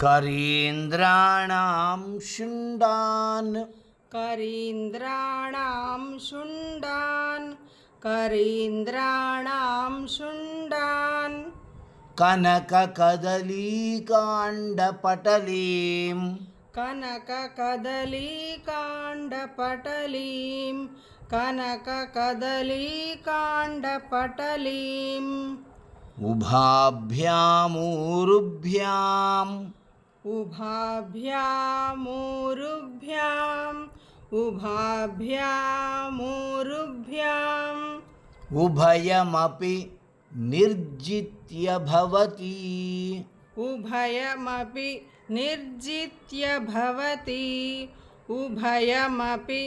करीन्द्राणां शुण्डान् करीन्द्राणां शुण्डान् करीन्द्राणां शुण्डान् कनककदलीकाण्डपटलीं कनककदलीकाण्डपटलीं कनककदलीकाण्डपटलीम् उभाभ्यामूरुभ्याम् उभाभ्यामूरुभ्याम् उभाभ्यामूरुभ्याम् उभयमपि निर्जित्य भवति उभयमपि निर्जित्य भवति उभयमपि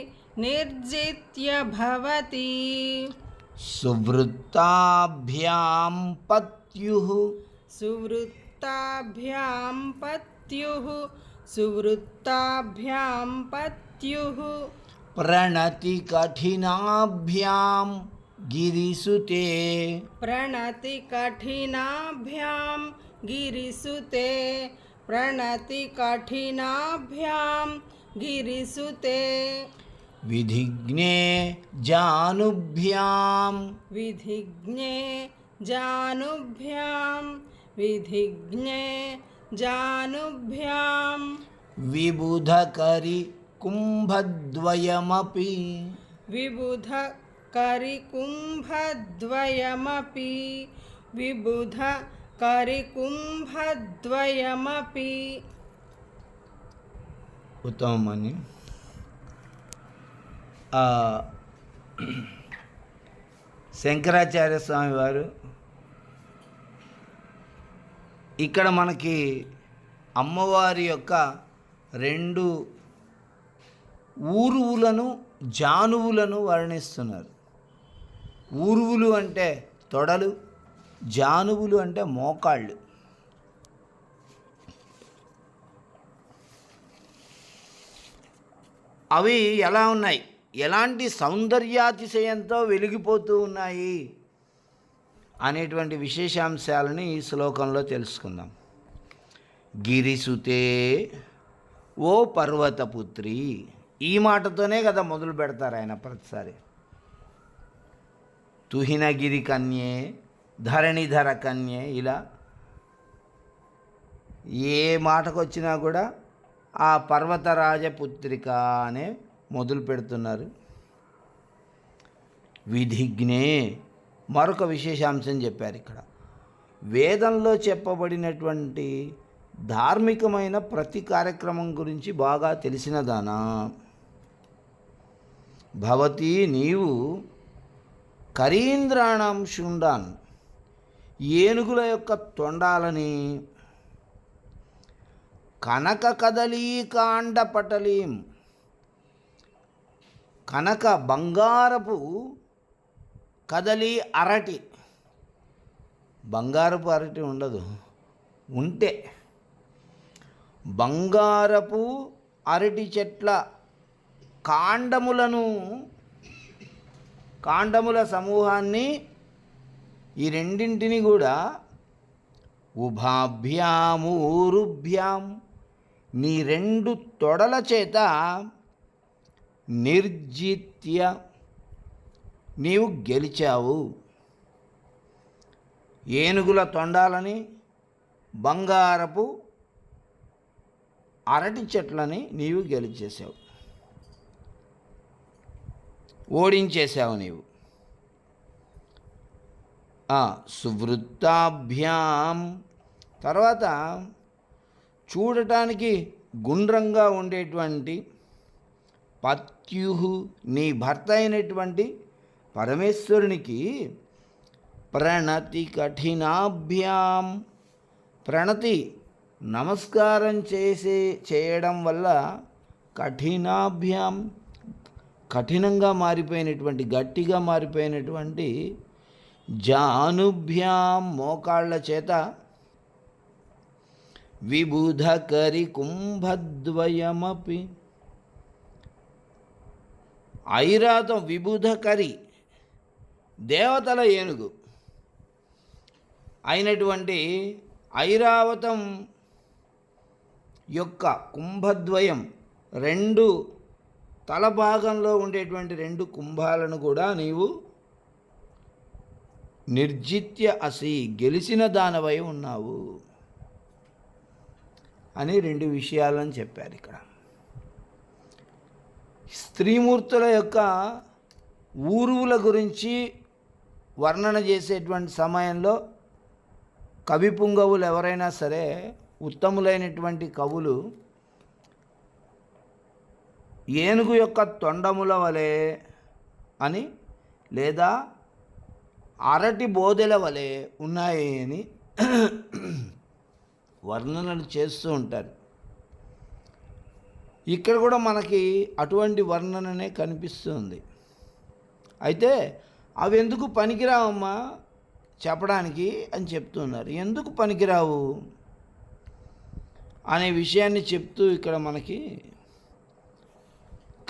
निर्जित्य भवति सुवृत्ताभ्यां पत्युः सुवृत्ताभ्यां पत्युः सुवृत्ताभ्यां पत्युः प्रणतिकठिनाभ्यां गिरिसुते प्रणतिकठिनाभ्यां गिरिसुते प्रणतिकठिनाभ्यां गिरिसुते विधिघ्ने जानुभ्यां विधिघ्ने जानुभ्यां विधिघ्ने जानुभ्यां विबुधकरि कुम्भद्वयमपि विबुधकरिकुम्भद्वयमपि विबुधकरिकुम्भद्वयमपि ఉత్తమమని శంకరాచార్య స్వామి వారు ఇక్కడ మనకి అమ్మవారి యొక్క రెండు ఊరువులను జానువులను వర్ణిస్తున్నారు. ఊరువులు అంటే తొడలు, జానువులు అంటే మోకాళ్ళు. అవి ఎలా ఉన్నాయి, ఎలాంటి సౌందర్యాతిశయంతో వెలిగిపోతూ ఉన్నాయి అనేటువంటి విశేషాంశాలని ఈ శ్లోకంలో తెలుసుకుందాం. గిరిసుతే ఓ పర్వతపుత్రి, ఈ మాటతోనే కదా మొదలు పెడతారు ఆయన ప్రతిసారి. తుహినగిరి కన్యే, ధరణిధర కన్యే, ఇలా ఏ మాటకు వచ్చినా కూడా ఆ పర్వతరాజపుత్రిక అనే మొదలు పెడుతున్నారు. విధిఘ్నే మరొక విశేషాంశం చెప్పారు ఇక్కడ. వేదంలో చెప్పబడినటువంటి ధార్మికమైన ప్రతి కార్యక్రమం గురించి బాగా తెలిసినదానా. భవతి నీవు కరీంద్రాణం శుండాన్, ఏనుగుల యొక్క తొండాలని, కనక కదలీకాండ పటలీం, కనక బంగారపు కదలి అరటి, బంగారపు అరటి ఉండదు, ఉంటే బంగారపు అరటి చెట్ల కాండముల సమూహాన్ని, ఈ రెండింటిని కూడా ఉభాభ్యాము ఊరుభ్యాం, నీ రెండు తొడల చేత నిర్జిత్య నీవు గెలిచావు. ఏనుగుల తొండాలని, బంగారపు అరటి చెట్లని నీవు గెలిచేసావు, ఓడించేశావు నీవు. సువృత్తాభ్యాం, తర్వాత చూడటానికి గుండ్రంగా ఉండేటువంటి పత్యుహు, నీ భర్త అయినటువంటి పరమేశ్వరునికి ప్రణతి కఠినాభ్యాం, ప్రణతి నమస్కారం చేయడం వల్ల కఠినాభ్యాం, కఠినంగా మారిపోయినటువంటి, గట్టిగా మారిపోయినటువంటి జానుభ్యాం, మోకాళ్ళ చేత విబుధకరి కుంభద్వయమపి, ఐరాతం విబుధకరి దేవతల ఏనుగు అయినటువంటి ఐరావతం యొక్క కుంభద్వయం రెండు తల భాగంలో ఉండేటువంటి రెండు కుంభాలను కూడా నీవు నిర్జిత్య అసి గెలిచిన దానవై ఉన్నావు అని రెండు విషయాలను చెప్పారు ఇక్కడ. స్త్రీమూర్తుల యొక్క ఊరువుల గురించి వర్ణన చేసేటువంటి సమయంలో కవి పుంగవులు ఎవరైనా సరే ఉత్తములైనటువంటి కవులు ఏనుగు యొక్క తొండముల వలె అని లేదా అరటి బోదెల వలె ఉన్నాయి అని వర్ణనలు చేస్తూ ఉంటారు. ఇక్కడ కూడా మనకి అటువంటి వర్ణననే కనిపిస్తుంది. అయితే అవి ఎందుకు పనికిరావమ్మా చెప్పడానికి అని చెప్తున్నారు. ఎందుకు పనికిరావు అనే విషయాన్ని చెప్తూ ఇక్కడ మనకి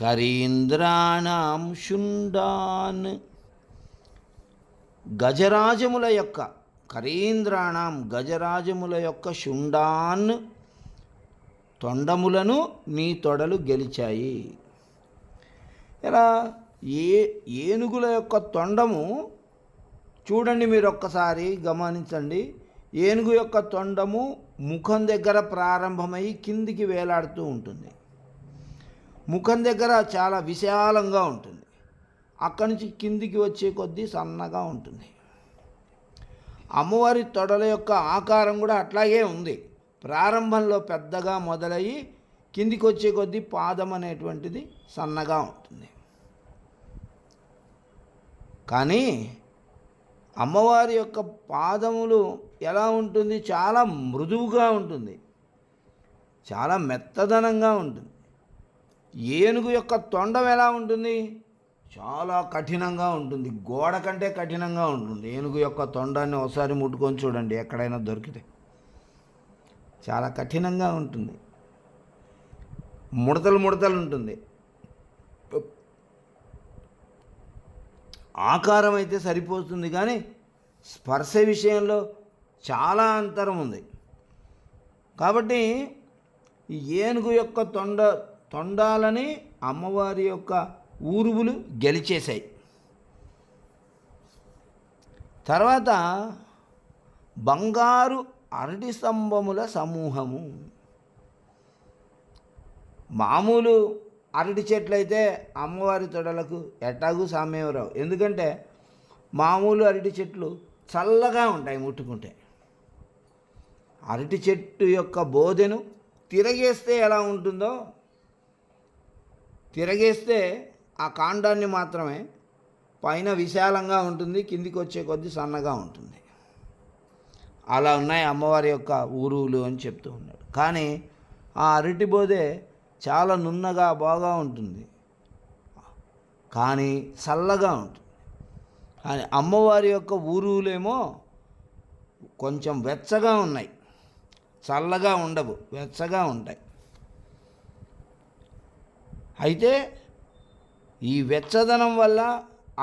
కరీంద్రాణం శుండాన్ గజరాజముల యొక్క కరీంద్రాణం గజరాజముల యొక్క శుండాన్ తొండములను నీ తొడలు గెలిచాయి. ఇలా ఏనుగుల యొక్క తొండము చూడండి, మీరు ఒక్కసారి గమనించండి. ఏనుగు యొక్క తొండము ముఖం దగ్గర ప్రారంభమై కిందికి వేలాడుతూ ఉంటుంది. ముఖం దగ్గర చాలా విశాలంగా ఉంటుంది, అక్కడి నుంచి కిందికి వచ్చే కొద్దీ సన్నగా ఉంటుంది. అమ్మవారి తొడల యొక్క ఆకారం కూడా అట్లాగే ఉంది. ప్రారంభంలో పెద్దగా మొదలయ్యి కిందికి వచ్చే కొద్దీ పాదం అనేటువంటిది సన్నగా ఉంటుంది. కానీ అమ్మవారి యొక్క పాదములు ఎలా ఉంటుంది? చాలా మృదువుగా ఉంటుంది, చాలా మెత్తదనంగా ఉంటుంది. ఏనుగు యొక్క తొండం ఎలా ఉంటుంది? చాలా కఠినంగా ఉంటుంది, గోడ కంటే కఠినంగా ఉంటుంది. ఏనుగు యొక్క తొండాన్ని ఒకసారి ముట్టుకొని చూడండి, ఎక్కడైనా దొరికితే చాలా కఠినంగా ఉంటుంది, ముడతలు ముడతలు ఉంటుంది. ఆకారం అయితే సరిపోతుంది, కానీ స్పర్శ విషయంలో చాలా అంతరం ఉంది. కాబట్టి ఈ ఏనుగు యొక్క తొండాలని అమ్మవారి యొక్క ఊరువులు గెలిచేశాయి. తర్వాత బంగారు అరటి స్తంభముల సమూహము. మామూలు అరటి చెట్లు అయితే అమ్మవారి తొడలకు ఎట్టాగు సామ్యం రావు. ఎందుకంటే మామూలు అరటి చెట్లు చల్లగా ఉంటాయి ముట్టుకుంటే. అరటి చెట్టు యొక్క బోదెను తిరగేస్తే ఎలా ఉంటుందో, తిరగేస్తే ఆ కాండాన్ని మాత్రమే పైన విశాలంగా ఉంటుంది, కిందికి వచ్చే కొద్దీ సన్నగా ఉంటుంది. అలా ఉన్నాయి అమ్మవారి యొక్క ఊరువులు అని చెప్తూ ఉన్నాడు. కానీ ఆ అరటి బోదె చాలా నున్నగా బాగా ఉంటుంది, కానీ చల్లగా ఉంటుంది. కానీ అమ్మవారి యొక్క ఊరువులేమో కొంచెం వెచ్చగా ఉన్నాయి, చల్లగా ఉండవు, వెచ్చగా ఉంటాయి. అయితే ఈ వెచ్చదనం వల్ల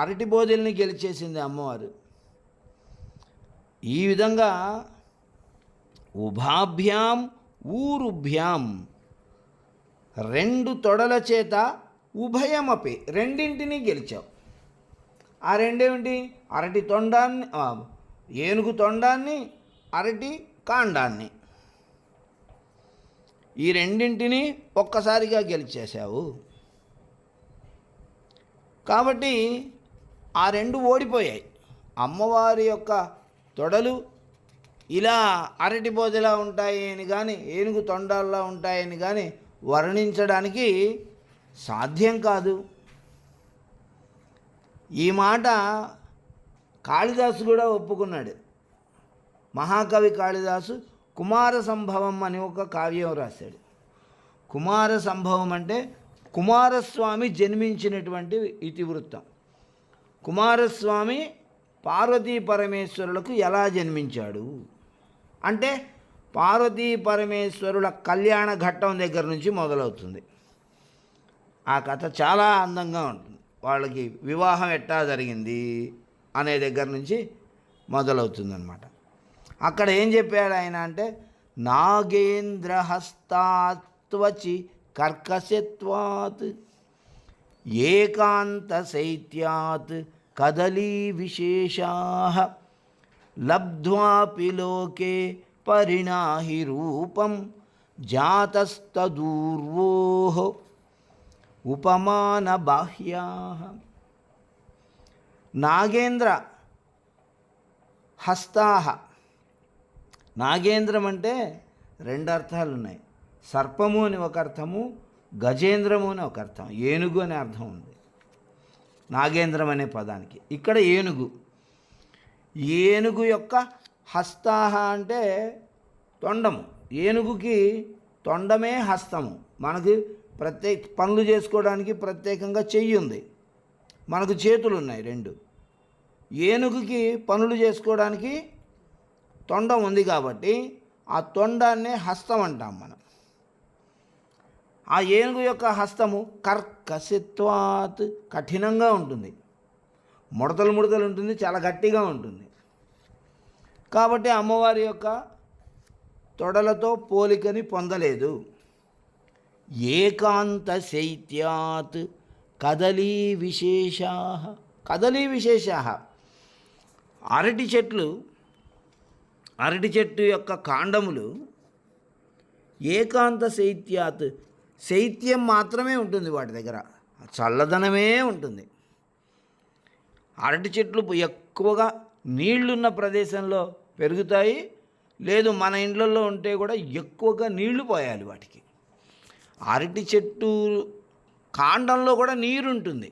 అరటి బోదెల్ని గెలిచేసింది అమ్మవారు. ఈ విధంగా ఉభాభ్యాం ఊరుభ్యాం రెండు తొడల చేత ఉభయమపి రెండింటినీ గెలిచావు. ఆ రెండేమిటి? అరటి తొండాన్ని, ఏనుగు తొండాన్ని, అరటి కాండాన్ని, ఈ రెండింటినీ ఒక్కసారిగా గెలిచేశావు. కాబట్టి ఆ రెండు ఓడిపోయాయి. అమ్మవారి యొక్క తొడలు ఇలా అరటి బోదెలా ఉంటాయి అని కానీ, ఏనుగు తొండాల్లా ఉంటాయని కానీ వర్ణించడానికి సాధ్యం కాదు. ఈ మాట కాళిదాసు కూడా ఒప్పుకున్నాడు. మహాకవి కాళిదాసు కుమార సంభవం అని ఒక కావ్యం రాశాడు. కుమార సంభవం అంటే కుమారస్వామి జన్మించినటువంటి ఇతివృత్తం. కుమారస్వామి పార్వతీ పరమేశ్వరులకు ఎలా జన్మించాడు అంటే పార్వతీ పరమేశ్వరుల కళ్యాణ ఘట్టం దగ్గర నుంచి మొదలవుతుంది. ఆ కథ చాలా అందంగా ఉంటుంది. వాళ్ళకి వివాహం ఎట్టా జరిగింది అనే దగ్గర నుంచి మొదలవుతుందన్నమాట. అక్కడ ఏం చెప్పాడు ఆయన అంటే, నాగేంద్రహస్తాత్వచి కర్కశత్వాత్ ఏకాంతశైత్యాత్ కదలీ విశేషాః లబ్ధ్వాపి లోకే పరిణాహి రూపం జాతస్తదూర్వోః ఉపమాన బాహ్యాః. నాగేంద్ర హస్తాః. నాగేంద్రం అంటే రెండు అర్థాలు ఉన్నాయి. సర్పము అని ఒక అర్థము, గజేంద్రము అని ఒక అర్థం, ఏనుగు అనే అర్థం ఉంది నాగేంద్రం అనే పదానికి. ఇక్కడ ఏనుగు, ఏనుగు యొక్క హస్తాహ అంటే తొండము. ఏనుగుకి తొండమే హస్తము. మనకు పనులు చేసుకోవడానికి ప్రత్యేకంగా చెయ్యి ఉంది, మనకు చేతులు ఉన్నాయి రెండు. ఏనుగుకి పనులు చేసుకోవడానికి తొండం ఉంది కాబట్టి ఆ తొండాన్నే హస్తం అంటాం మనం. ఆ ఏనుగు యొక్క హస్తము కర్కశత్వాత్ కఠినంగా ఉంటుంది, ముడతలు ముడతలు ఉంటుంది, చాలా గట్టిగా ఉంటుంది. కాబట్టి అమ్మవారి యొక్క తొడలతో పోలికని పొందలేదు. ఏకాంత శైత్యాత్ కదలీ విశేషాః. కదలీ విశేషాః అరటి చెట్టు యొక్క కాండములు ఏకాంత శైత్యాత్ శైత్యం మాత్రమే ఉంటుంది వాటి దగ్గర, చల్లదనమే ఉంటుంది. అరటి చెట్లు ఎక్కువగా నీళ్లున్న ప్రదేశంలో పెరుగుతాయి, లేదు మన ఇండ్లలో ఉంటే కూడా ఎక్కువగా నీళ్లు పోయాలి వాటికి. అరటి చెట్టు కాండంలో కూడా నీరు ఉంటుంది.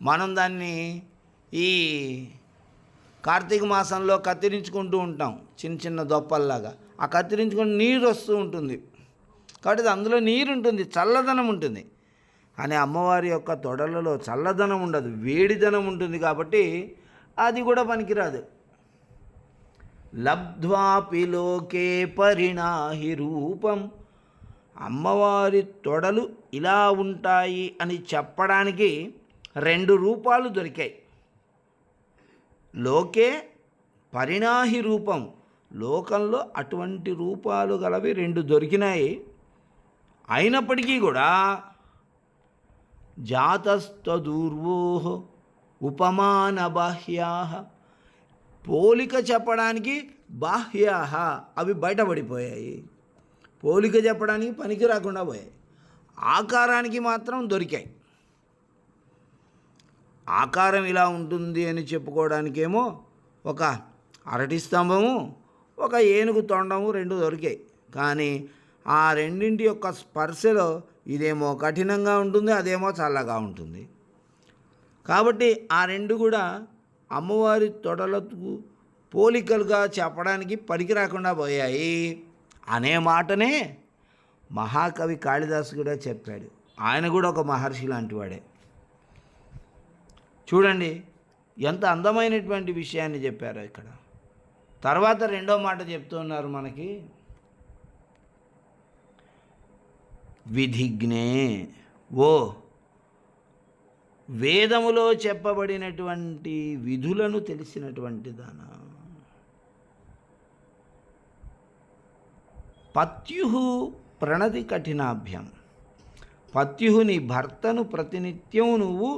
మనం దాన్ని ఈ కార్తీక మాసంలో కత్తిరించుకుంటూ ఉంటాం, చిన్న చిన్న దొప్పల్లాగా. ఆ కత్తిరించుకుంటూ నీరు వస్తూ ఉంటుంది కాబట్టి అందులో నీరు ఉంటుంది, చల్లదనం ఉంటుంది. కానీ అమ్మవారి యొక్క తొడలలో చల్లదనం ఉండదు, వేడిదనం ఉంటుంది కాబట్టి అది కూడా పనికిరాదు. లబ్ధ్వాపి లోకే పరిణాహి రూపం. అమ్మవారి తొడలు ఇలా ఉంటాయి అని చెప్పడానికి రెండు రూపాలు దొరికాయి. లోకే పరిణాహి రూపం, లోకంలో అటువంటి రూపాలు గలవి రెండు దొరికినాయి. అయినప్పటికీ కూడా జాతస్తదూర్వోః ఉపమాన బాహ్యాః, పోలిక చెప్పడానికి బాహ్యాః అవి బయటపడిపోయాయి, పోలిక చెప్పడానికి పనికి రాకుండా పోయాయి. ఆకారానికి మాత్రం దొరికాయి. ఆకారం ఇలా ఉంటుంది అని చెప్పుకోవడానికేమో ఒక అరటి స్తంభము, ఒక ఏనుగు తొండము రెండు దొరికాయి. కానీ ఆ రెండింటి యొక్క స్పర్శలో ఇదేమో కఠినంగా ఉంటుంది, అదేమో చల్లగా ఉంటుంది. కాబట్టి ఆ రెండు కూడా అమ్మవారి తొడలకు పోలికలుగా చెప్పడానికి పనికి రాకుండా పోయాయి అనే మాటనే మహాకవి కాళిదాసు కూడా చెప్పాడు. ఆయన కూడా ఒక మహర్షి లాంటి వాడే. చూడండి ఎంత అందమైనటువంటి విషయాన్ని చెప్పారో ఇక్కడ. తర్వాత రెండో మాట చెప్తున్నారు మనకి, విధిజ్ఞే. ఓ వేదములో చెప్పబడినటువంటి విధులను తెలిసినటువంటి దాన, పత్యుః ప్రణతి కఠినాభ్యం. పత్యుః నీ భర్తను ప్రతినిత్యం నువ్వు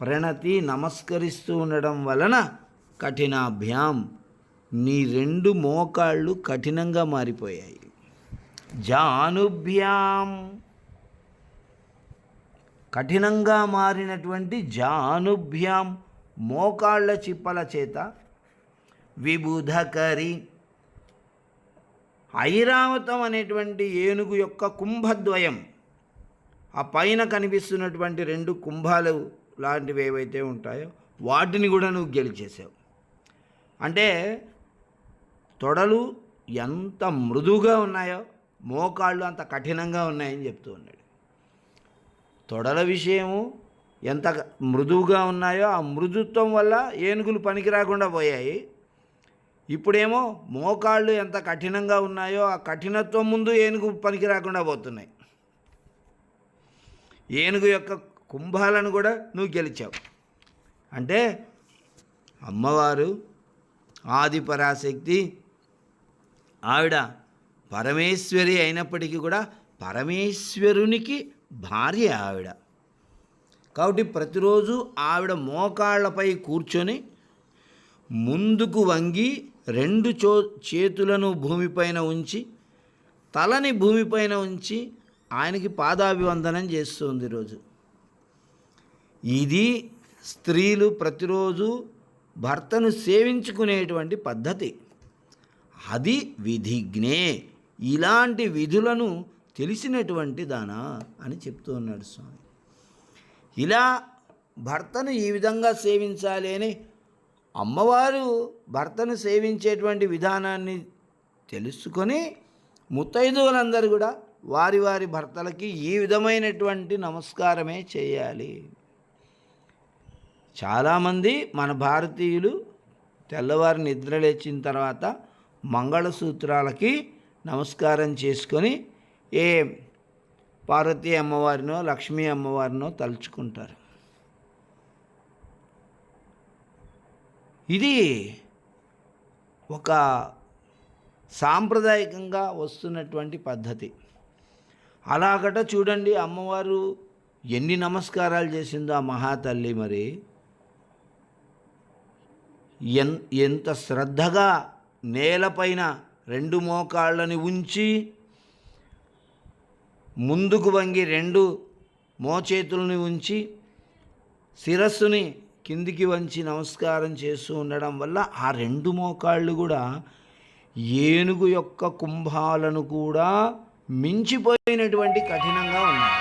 ప్రణతి నమస్కరిస్తూ ఉండడం వలన కఠినాభ్యాం నీ రెండు మోకాళ్ళు కఠినంగా మారిపోయాయి. జానుభ్యాం కఠినంగా మారినటువంటి జానుభ్యాం మోకాళ్ళ చిప్పల చేత విబుధకరి ఐరావతం అనేటువంటి ఏనుగు యొక్క కుంభద్వయం, ఆ పైన కనిపిస్తున్నటువంటి రెండు కుంభాలు లాంటివి ఏవైతే ఉంటాయో వాటిని కూడా నువ్వు గెలిచేసావు. అంటే తొడలు ఎంత మృదువుగా ఉన్నాయో మోకాళ్ళు అంత కఠినంగా ఉన్నాయని చెప్తూ ఉన్నాడు. తొడల విషయము ఎంత మృదువుగా ఉన్నాయో ఆ మృదుత్వం వల్ల ఏనుగులు పనికి రాకుండా పోయాయి. ఇప్పుడేమో మోకాళ్ళు ఎంత కఠినంగా ఉన్నాయో ఆ కఠినత్వం ముందు ఏనుగు పనికి రాకుండా పోతున్నాయి. ఏనుగు యొక్క కుంభాలను కూడా నువ్వు గెలిచావు. అంటే అమ్మవారు ఆది పరాశక్తి ఆవిడ పరమేశ్వరి అయినప్పటికీ కూడా పరమేశ్వరునికి భార్య ఆవిడ. కాబట్టి ప్రతిరోజు ఆవిడ మోకాళ్ళపై కూర్చొని ముందుకు వంగి రెండు చేతులను భూమిపైన ఉంచి తలని భూమిపైన ఉంచి ఆయనకి పాదాభివందనం చేస్తుంది రోజు. ఇది స్త్రీలు ప్రతిరోజు భర్తను సేవించుకునేటువంటి పద్ధతి. అది విధిజ్ఞే. ఇలాంటి విధులను తెలిసినటువంటి దానా అని చెప్తూ ఉన్నాడు స్వామి. ఇలా భర్తను ఈ విధంగా సేవించాలి అని అమ్మవారు భర్తను సేవించేటువంటి విధానాన్ని తెలుసుకొని ముత్తైదువులందరూ కూడా వారి వారి భర్తలకి ఈ విధమైనటువంటి నమస్కారమే చేయాలి. చాలామంది మన భారతీయులు తెల్లవారు నిద్రలేచిన తర్వాత మంగళసూత్రాలకి నమస్కారం చేసుకొని ఏ పార్వతీ అమ్మవారినో లక్ష్మీ అమ్మవారినో తలుచుకుంటారు. ఇది ఒక సాంప్రదాయకంగా వస్తున్నటువంటి పద్ధతి. అలాగట చూడండి అమ్మవారు ఎన్ని నమస్కారాలు చేసిందో ఆ మహాతల్లి. మరి ఎంత శ్రద్ధగా నేలపైన రెండు మోకాళ్ళని ఉంచి ముందుకు వంగి రెండు మోచేతులని ఉంచి శిరస్సుని కిందికి వంచి నమస్కారం చేస్తూ ఉండడం వల్ల ఆ రెండు మోకాళ్ళు కూడా ఏనుగు యొక్క కుంభాలను కూడా మించిపోయినటువంటి కఠినంగా ఉన్నాయి.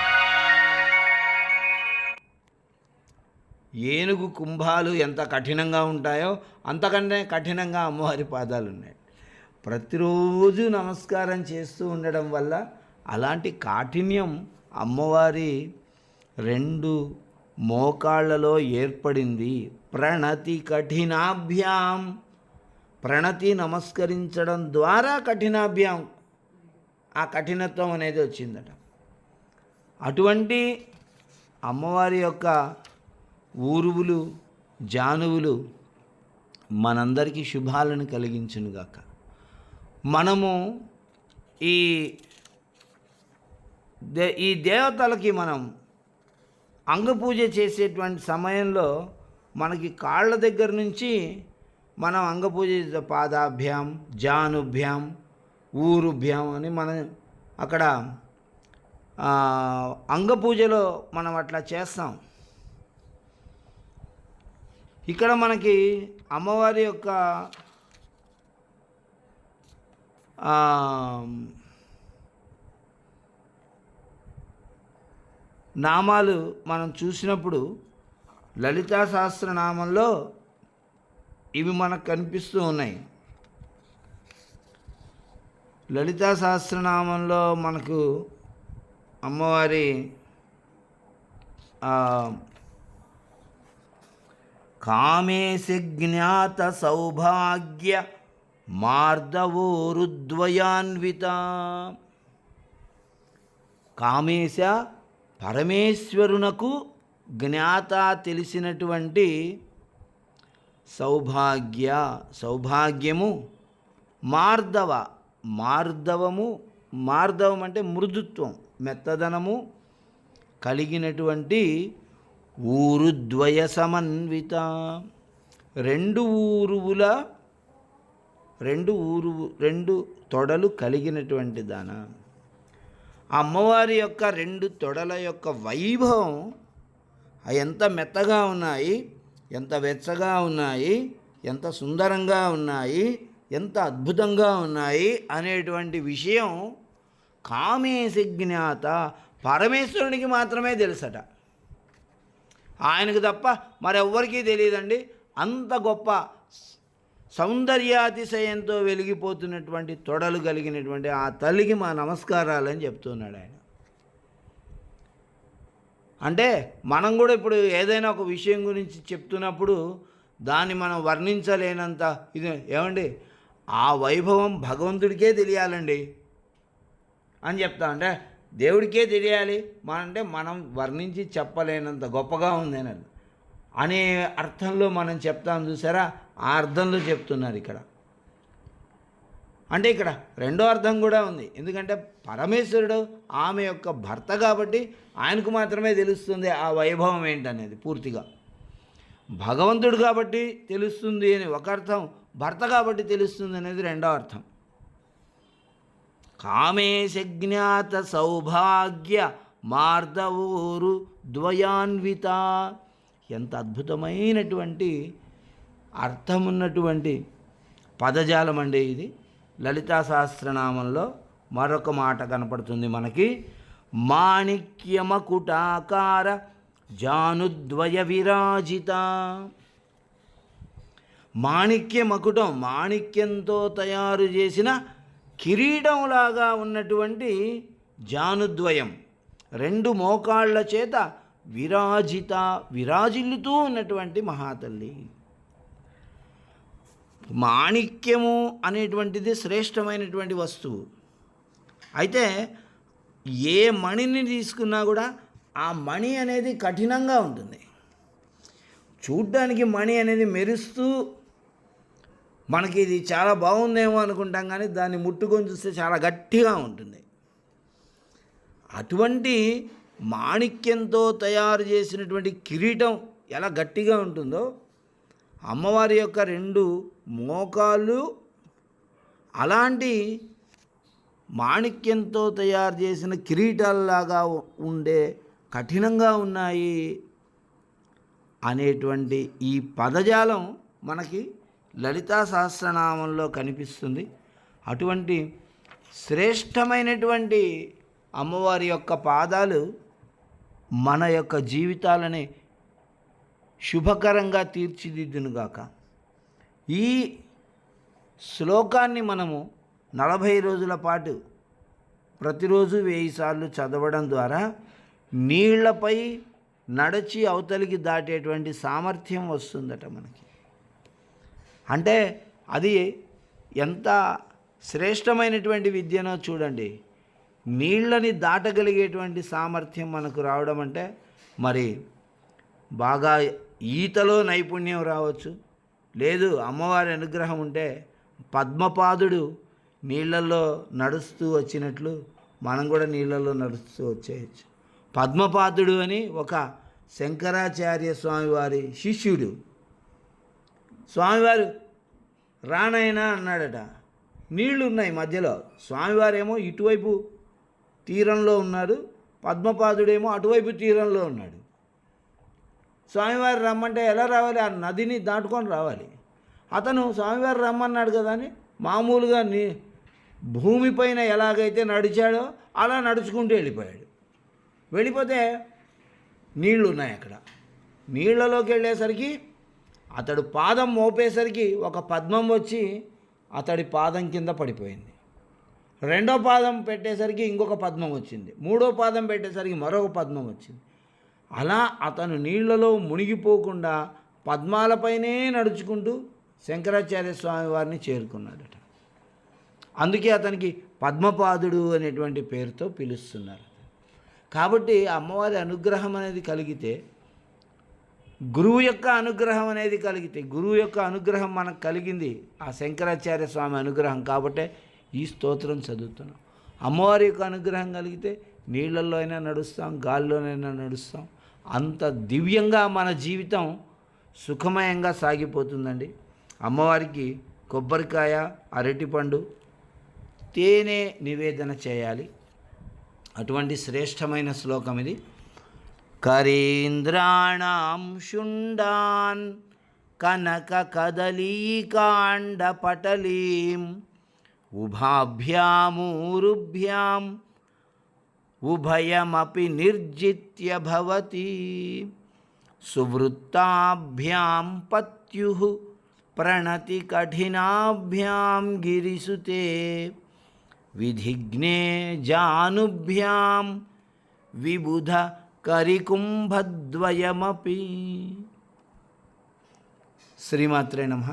ఏనుగు కుంభాలు ఎంత కఠినంగా ఉంటాయో అంతకంటే కఠినంగా అమ్మవారి పాదాలు ఉన్నాయి. ప్రతిరోజు నమస్కారం చేస్తూ ఉండడం వల్ల అలాంటి కాఠిన్యం అమ్మవారి రెండు మోకాళ్ళలో ఏర్పడింది. ప్రణతి కఠినాభ్యాం, ప్రణతి నమస్కరించడం ద్వారా కఠినాభ్యాం ఆ కఠినత్వం అనేది వచ్చిందట. అటువంటి అమ్మవారి యొక్క ఊరువులు జానువులు మనందరికీ శుభాలను కలిగించునుగాక. మనము ఈ దేవతలకి మనం అంగపూజ చేసేటువంటి సమయంలో మనకి కాళ్ళ దగ్గర నుంచి మనం అంగపూజ పాదాభ్యాం జానుభ్యాం ఊరుభ్యాం అని మనం అక్కడ అంగపూజలో మనం అట్లా చేస్తాం. ఇక్కడ మనకి అమ్మవారి యొక్క నామాలు మనం చూసినప్పుడు లలితా సహస్రనామంలో ఇవి మనకు కనిపిస్తూ ఉన్నాయి. లలితా సహస్రనామంలో మనకు అమ్మవారి కామేశ జ్ఞాత సౌభాగ్య మార్దవోరుద్వయాన్విత. కామేశ పరమేశ్వరునకు జ్ఞాత తెలిసినటువంటి సౌభాగ్యము మార్దవం అంటే మృదుత్వం మెత్తదనము కలిగినటువంటి ఊరుద్వయ సమన్విత రెండు తొడలు కలిగినటువంటి దాన. అమ్మవారి యొక్క రెండు తొడల యొక్క వైభవం ఎంత మెత్తగా ఉన్నాయి, ఎంత వెచ్చగా ఉన్నాయి, ఎంత సుందరంగా ఉన్నాయి, ఎంత అద్భుతంగా ఉన్నాయి అనేటువంటి విషయం కామేశ జ్ఞాత పరమేశ్వరునికి మాత్రమే తెలుసట. ఆయనకు తప్ప మరెవ్వరికీ తెలియదండి. అంత గొప్ప సౌందర్యాతిశయంతో వెలిగిపోతున్నటువంటి తొడలు కలిగినటువంటి ఆ తల్లికి మా నమస్కారాలని చెప్తున్నాడు ఆయన. అంటే మనం కూడా ఇప్పుడు ఏదైనా ఒక విషయం గురించి చెప్తున్నప్పుడు దాన్ని మనం వర్ణించలేనంత ఇది ఏమండి ఆ వైభవం భగవంతుడికే తెలియాలండి అని చెప్తా. అంటే దేవుడికే తెలియాలి అంటే మనం వర్ణించి చెప్పలేనంత గొప్పగా ఉంది అనే అర్థంలో మనం చెప్తాం చూసారా, ఆ అర్థంలో చెప్తున్నారు ఇక్కడ. అంటే ఇక్కడ రెండో అర్థం కూడా ఉంది. ఎందుకంటే పరమేశ్వరుడు ఆమె యొక్క భర్త కాబట్టి ఆయనకు మాత్రమే తెలుస్తుంది ఆ వైభవం ఏంటనేది పూర్తిగా. భగవంతుడు కాబట్టి తెలుస్తుంది అని ఒక అర్థం, భర్త కాబట్టి తెలుస్తుంది అనేది రెండో అర్థం. కామేశ జ్ఞాత సౌభాగ్య మార్దవోరు ద్వయాన్విత. ఎంత అద్భుతమైనటువంటి అర్థమున్నటువంటి పదజాలం అండి ఇది. లలితా సహస్రనామంలో మరొక మాట కనపడుతుంది మనకి. మాణిక్యమకుటాకార జానుద్వయ విరాజిత. మాణిక్య మకుటం, మాణిక్యంతో తయారు చేసిన కిరీటంలాగా ఉన్నటువంటి జానుద్వయం, రెండు మోకాళ్ళ చేత విరాజిత, విరాజిల్లుతూ ఉన్నటువంటి మహాతల్లి. మాణిక్యము అనేటువంటిది శ్రేష్టమైనటువంటి వస్తువు. అయితే ఏ మణిని తీసుకున్నా కూడా ఆ మణి అనేది కఠినంగా ఉంటుంది. చూడ్డానికి మణి అనేది మెరుస్తూ మనకి ఇది చాలా బాగుందేమో అనుకుంటాం, కానీ దాన్ని ముట్టుకొని చూస్తే చాలా గట్టిగా ఉంటుంది. అటువంటి మాణిక్యంతో తయారు చేసినటువంటి కిరీటం ఎలా గట్టిగా ఉంటుందో, అమ్మవారి యొక్క రెండు మోకాళ్ళు అలాంటి మాణిక్యంతో తయారు చేసిన కిరీటాల్లాగా ఉండే కఠినంగా ఉన్నాయి అనేటువంటి ఈ పదజాలం మనకి లలితా సహస్రనామంలో కనిపిస్తుంది. అటువంటి శ్రేష్టమైనటువంటి అమ్మవారి యొక్క పాదాలు మన యొక్క జీవితాలని శుభకరంగా తీర్చిదిద్దునుగాక. ఈ శ్లోకాన్ని మనము 40 రోజుల పాటు ప్రతిరోజు 1000 సార్లు చదవడం ద్వారా నీళ్లపై నడిచి అవతలికి దాటేటువంటి సామర్థ్యం వస్తుందట మనకి. అంటే అది ఎంత శ్రేష్టమైనటువంటి విద్యనో చూడండి. నీళ్ళని దాటగలిగేటువంటి సామర్థ్యం మనకు రావడం అంటే మరి బాగా ఈతలో నైపుణ్యం రావచ్చు, లేదు అమ్మవారి అనుగ్రహం ఉంటే పద్మపాదుడు నీళ్ళల్లో నడుస్తూ వచ్చినట్లు మనం కూడా నీళ్ళల్లో నడుస్తూ వచ్చేయచ్చు. పద్మపాదుడు అని ఒక శంకరాచార్య స్వామివారి శిష్యుడు. స్వామివారు రానైనా అన్నాడట. నీళ్లు ఉన్నాయి మధ్యలో, స్వామివారేమో ఇటువైపు తీరంలో ఉన్నాడు, పద్మపాదుడేమో అటువైపు తీరంలో ఉన్నాడు. స్వామివారు రమ్మంటే ఎలా రావాలి? ఆ నదిని దాటుకొని రావాలి. అతను స్వామివారు రమ్మన్నాడు కదా అని మామూలుగా భూమిపైన ఎలాగైతే నడిచాడో అలా నడుచుకుంటూ వెళ్ళిపోయాడు. వెళ్ళిపోతే నీళ్లు ఉన్నాయి అక్కడ. నీళ్లలోకి వెళ్ళేసరికి అతడు పాదం మోపేసరికి ఒక పద్మం వచ్చి అతడి పాదం కింద పడిపోయింది. రెండో పాదం పెట్టేసరికి ఇంకొక పద్మం వచ్చింది. మూడో పాదం పెట్టేసరికి మరొక పద్మం వచ్చింది. అలా అతను నీళ్లలో మునిగిపోకుండా పద్మాలపైనే నడుచుకుంటూ శంకరాచార్య స్వామి వారిని చేరుకున్నాడట. అందుకే అతనికి పద్మపాదుడు అనేటువంటి పేరుతో పిలుస్తున్నారు. కాబట్టి అమ్మవారి అనుగ్రహం అనేది కలిగితే, గురువు యొక్క అనుగ్రహం అనేది కలిగితే, గురువు యొక్క అనుగ్రహం మనకు కలిగింది ఆ శంకరాచార్య స్వామి అనుగ్రహం కాబట్టే ఈ స్తోత్రం చదువుతున్నాం. అమ్మవారి యొక్క అనుగ్రహం కలిగితే నీళ్ళల్లో అయినా నడుస్తాం, గాల్లోనైనా నడుస్తాం. అంత దివ్యంగా మన జీవితం సుఖమయంగా సాగిపోతుందండి. అమ్మవారికి కొబ్బరికాయ, అరటిపండు, తేనె నివేదన చేయాలి. అటువంటి శ్రేష్టమైన శ్లోకం ఇది. కరీంద్రాణం శుండాన్ కనక కదలీకాండ పటలీం ఉభాభ్యామూరుభ్యాం ఉభయమపి నిర్జిత్య భవతి సువృత్తాభ్యాం పత్యుః ప్రణతి కఠినాభ్యాం గిరిసుతే విధిఘ్నే జానుభ్యాం విబుధ కరికుంభద్వయమపి. శ్రీమాత్రే నమః.